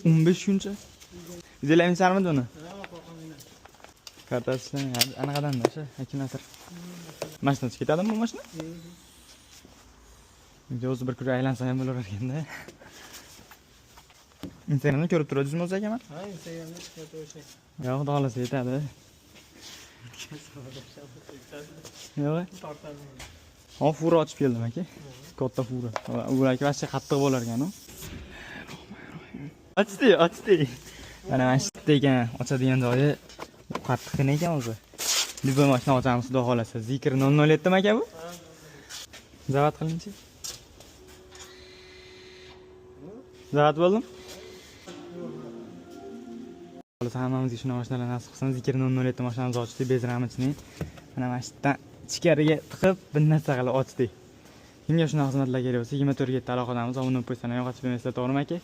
15 kuncha. Izlaymisanmi uni? Kartasidan anaqadan-da o'sha akkumulyator. Mashinachi ketadimi bu mashina? O'zi bir kun aylansa ham bo'lar ekanda. Instagramda ko'rib turadingizmi o'zi akaman? Ha, Instagramda ko'rib turishing. Yo'q, xudo xolasa yetadi. Yo'q. Tortadi. Hop, fura ochib keldim aka. Katta fura. U aka vaqti qattiq bo'lar ekan-ku. Ochdi. Mana shitda ekan, ochadigan joyi qattiqqina ekan o'zi. Liboy mashina ochamiz xudo xolasa. Zikr 007 mi aka bu? Zavat qilingchi. Zavat bo'ldim. Xolasa hammamizga shuna mashinalar nasib qilsin. Zikr 007 mashinamizni ochdik, bezramichni. Mana mashinadan ichkariga tiqib, bir narsa qilib ochdik. Kimga shunaqa xizmatlar kerak bo'lsa, 24 ga aloqadamiz. Obuna bo'lib qo'ysangiz, yo'qotib bermaysizlar, to'g'rimi aka?